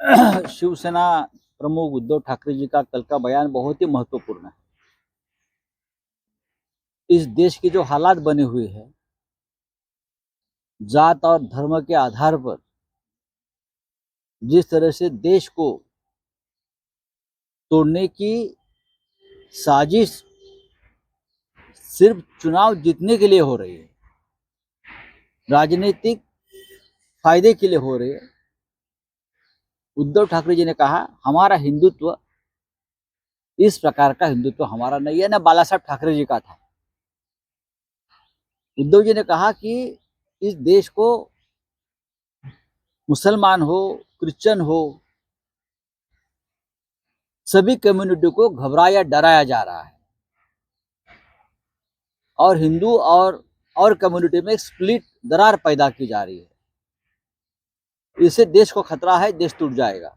शिवसेना प्रमुख उद्धव ठाकरे जी का कल का बयान बहुत ही महत्वपूर्ण है। इस देश की जो हालात बने हुए हैं, जात और धर्म के आधार पर जिस तरह से देश को तोड़ने की साजिश सिर्फ चुनाव जीतने के लिए हो रही है, राजनीतिक फायदे के लिए हो रही है। उद्धव ठाकरे जी ने कहा, हमारा हिंदुत्व इस प्रकार का हिंदुत्व हमारा नहीं है, ना बाला साहब ठाकरे जी का था। उद्धव जी ने कहा कि इस देश को मुसलमान हो, क्रिश्चियन हो, सभी कम्युनिटी को घबराया डराया जा रहा है और हिंदू और कम्युनिटी में एक स्प्लिट दरार पैदा की जा रही है। इससे देश को खतरा है, देश टूट जाएगा।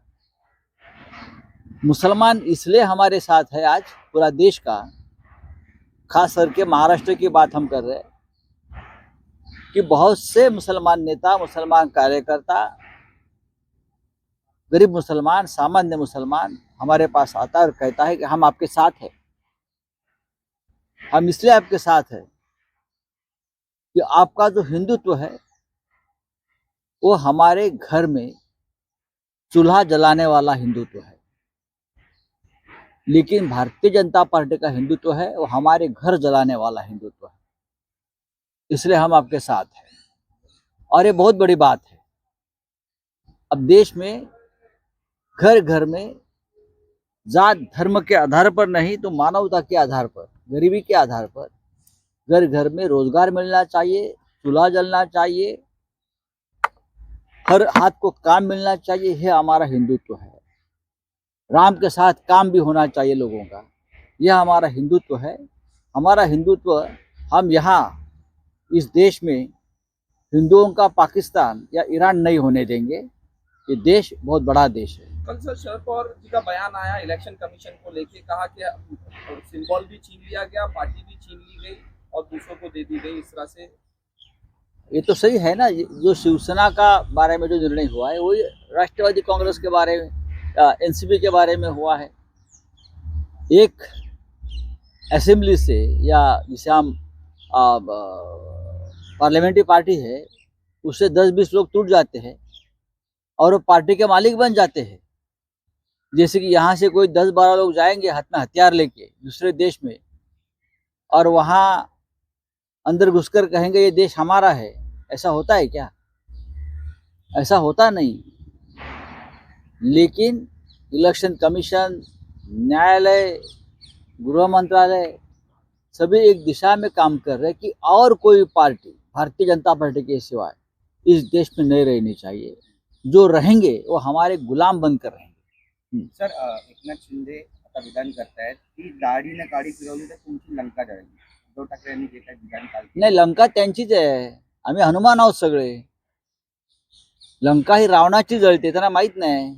मुसलमान इसलिए हमारे साथ है आज पूरा देश का, खास करके महाराष्ट्र की बात हम कर रहे हैं कि बहुत से मुसलमान नेता, मुसलमान कार्यकर्ता, गरीब मुसलमान, सामान्य मुसलमान हमारे पास आता है और कहता है कि हम आपके साथ हैं। हम इसलिए आपके साथ हैं कि आपका जो हिंदुत्व है वो हमारे घर में चूल्हा जलाने वाला हिंदुत्व है, लेकिन भारतीय जनता पार्टी का हिंदुत्व है वो हमारे घर जलाने वाला हिंदुत्व है। इसलिए हम आपके साथ हैं और ये बहुत बड़ी बात है। अब देश में घर घर में जात धर्म के आधार पर नहीं तो मानवता के आधार पर, गरीबी के आधार पर घर घर में रोजगार मिलना चाहिए, चूल्हा जलना चाहिए, हर हाथ को काम मिलना चाहिए। यह हमारा हिंदुत्व है। राम के साथ काम भी होना चाहिए लोगों का, यह हमारा हिंदुत्व है। हमारा हिंदुत्व, हम यहाँ इस देश में हिंदुओं का पाकिस्तान या ईरान नहीं होने देंगे। ये देश बहुत बड़ा देश है। कल सर शरद पवार जी का बयान आया इलेक्शन कमीशन को लेके, कहा कि सिंबल भी छीन लिया गया, पार्टी भी छीन ली गई और दूसरों को दे दी गई। इस तरह से ये तो सही है ना। जो शिवसेना का बारे में जो निर्णय हुआ है वही राष्ट्रवादी कांग्रेस के बारे में, एनसीपी के बारे में हुआ है। एक असेंबली से या जिसे हम पार्लियामेंट्री पार्टी है, उससे 10-20 लोग टूट जाते हैं और वो पार्टी के मालिक बन जाते हैं। जैसे कि यहाँ से कोई 10-12 लोग जाएंगे हाथ में हथियार लेके दूसरे देश में और वहाँ अंदर घुसकर कहेंगे ये देश हमारा है। ऐसा होता है क्या? ऐसा होता नहीं। लेकिन इलेक्शन कमीशन, न्यायालय, गृह मंत्रालय सभी एक दिशा में काम कर रहे हैं कि और कोई पार्टी भारतीय जनता पार्टी के सिवाय इस देश में नहीं रहनी चाहिए। जो रहेंगे वो हमारे गुलाम बनकर रहेंगे। सर, एकनाथ शिंदे आता विधान करतायत की दाढी न काडी फिरवली तर तुमची लंका जळेल. उद्धव ठाकरे यांनी जे काही विधान काल नाही, लंका त्यांचीच आहे. आम्ही हनुमान आहोत सगळे. लंका ही रावणाची जळते, त्यांना माहित नाही.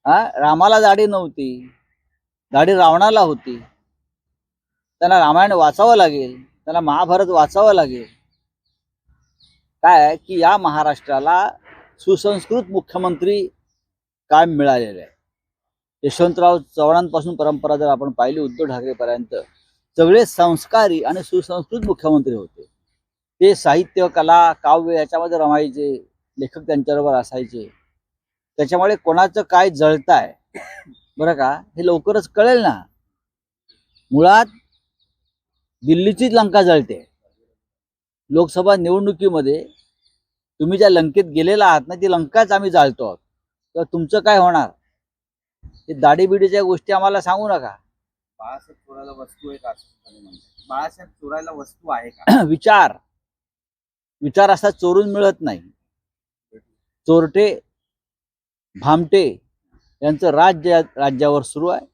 रामाला दाढी नव्हती, दाढी रावणाला होती. त्यांना रामायण वाचावं लागेल, त्यांना महाभारत वाचावं लागेल. काय की या महाराष्ट्राला सुसंस्कृत मुख्यमंत्री कायम मिळालेले आहे. यशवंतराव चव्हाणांपासून परंपरा जर आपण पाहिली उद्धव ठाकरेपर्यंत सगळे संस्कारी आणि सुसंस्कृत मुख्यमंत्री होते. ते साहित्य, कला, काव्य याच्यामध्ये रमायचे, लेखक त्यांच्याबरोबर असायचे. त्याच्यामुळे कोणाचं काय जळताय बरं का हे लवकरच कळेल ना. मुळात दिल्लीचीच लंका जळते. लोकसभा निवडणुकीमध्ये तुम्ही ज्या लंकेत गेलेला आहात ना, ती लंकाच आम्ही जाळतो आहोत. तर तुमचं काय होणार? हे दाढी बिडीच्या गोष्टी आम्हाला सांगू नका. बाळासाहेब चोरायला वस्तू आहे का असं म्हणतात. बाळासाहेब चोरायला वस्तू आहे का? विचार असा चोरून मिळत नाही. चोरटे, भामटे यांचं राज्यावर सुरू आहे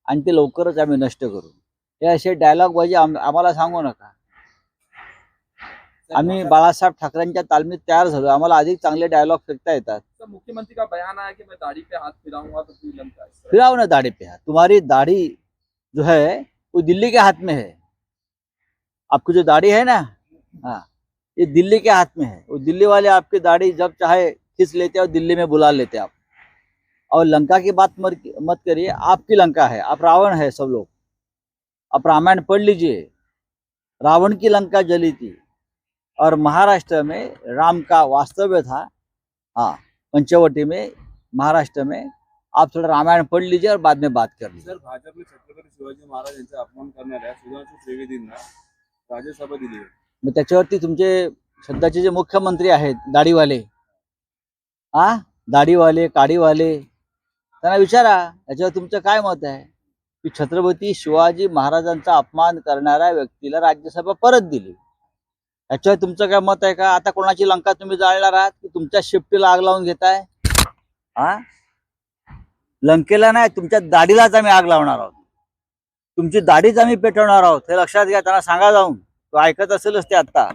आणि ते लवकरच आम्ही नष्ट करू. हे असे डायलॉग बाजी आम्हाला सांगू नका. आम्ही बाळासाहेब ठाकरेंच्या तालमीत तयार झालो. आम्हाला अधिक चांगले डायलॉग फेकता येतात. सर, मुख्यमंत्री का बयान आया कि मैं दाढ़ी पे हाथ फिराऊंगा तो पूरी लंका। फिराओ ना दाढ़ी पे हाथ. तुम्हारी दाढ़ी जो है वो दिल्ली के हाथ में है. आपकी जो दाढ़ी है ना, हाँ, ये दिल्ली के हाथ में है. वो दिल्ली वाले आपकी दाढ़ी जब चाहे खींच लेते हैं और दिल्ली में बुला लेते हैं आप. और लंका की बात मत करिए, आपकी लंका है, आप रावण है सब लोग। आप रामायण पढ़ लीजिए, रावण की लंका जली थी और महाराष्ट्र में राम का वास्तव्य था। हाँ, पंचवटी में, महाराष्ट्र में। आप थोड़ा रामायण पढ़ लीजिए और बाद में बात कर लीजिए। सर, भाजपने छत्रपती शिवाजी महाराज यांचा अपमान करणाऱ्या सुधांशू त्रिवेदींना राज्यसभा दिली आहे. मग त्याच्यावरती तुमचे सध्याचे जे मुख्यमंत्री आहेत दाढीवाले, दाढीवाले काडीवाले, त्यांना विचारा याच्यावर तुमचं काय मत आहे की छत्रपती शिवाजी महाराजांचा अपमान करणाऱ्या व्यक्तीला राज्यसभा परत दिली, याच्यावर तुमचं काय मत आहे का? आता कोणाची लंका तुम्ही जाळणार आहात की तुमच्या शिफ्टीला आग लावून घेताय? लंकेला नाही, तुमच्या दाढीलाच आम्ही आग लावणार आहोत, तुमची दाढीच आम्ही पेटवणार आहोत, हे लक्षात घ्या. त्यांना सांगा जाऊन, तो ऐकत असेलच ते. आता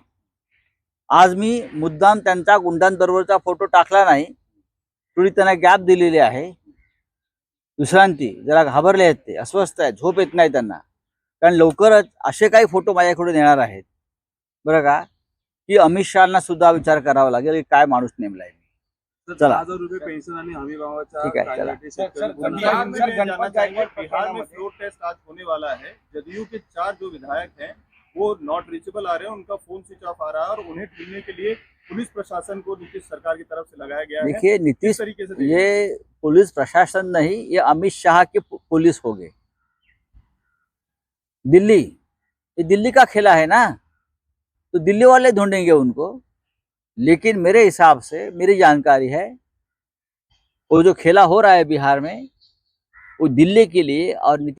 आज मी मुद्दाम त्यांचा गुंडांबरोबरचा फोटो टाकला नाही, थोडी त्यांना गॅप दिलेली आहे, विश्रांती. जरा घाबरले आहेत ते, अस्वस्थ आहेत, झोप येत नाही त्यांना, कारण लवकरच असे काही फोटो माझ्याकडून येणार आहेत बरं का, की अमित शहाना सुद्धा विचार करावा लागेल की काय माणूस नेमलाय. चला, 10,000 रुपये पेन्शन आणि हमी भावाच्या ठीक आहे, चला. कायद्यासाठी शेतकऱ्यांना बिहार में जानना चाहिए, बिहार में बिहार फ्लोर टेस्ट आज होने वाला है. जदयू के 4 जो विधायक हैं वो नॉट रीचेबल आ रहे हैं, उनका फोन स्विच ऑफ आ रहा है और उन्हें ढूंढने के लिए पुलिस प्रशासन को नीतीश सरकार की तरफ से लगाया गया है. देखिए नीतीश, किस तरीके से देखिए? ये पुलिस प्रशासन नहीं, ये अमित शाह के पुलिस हो गए. दिल्ली, ये दिल्ली का खेला है ना, तो दिल्ली वाले ढूंढेंगे उनको. लेकिन मेरे हिसाब से, मेरी जानकारी है, वो जो खेला हो रहा है बिहार में, वो दिल्ली के लिए और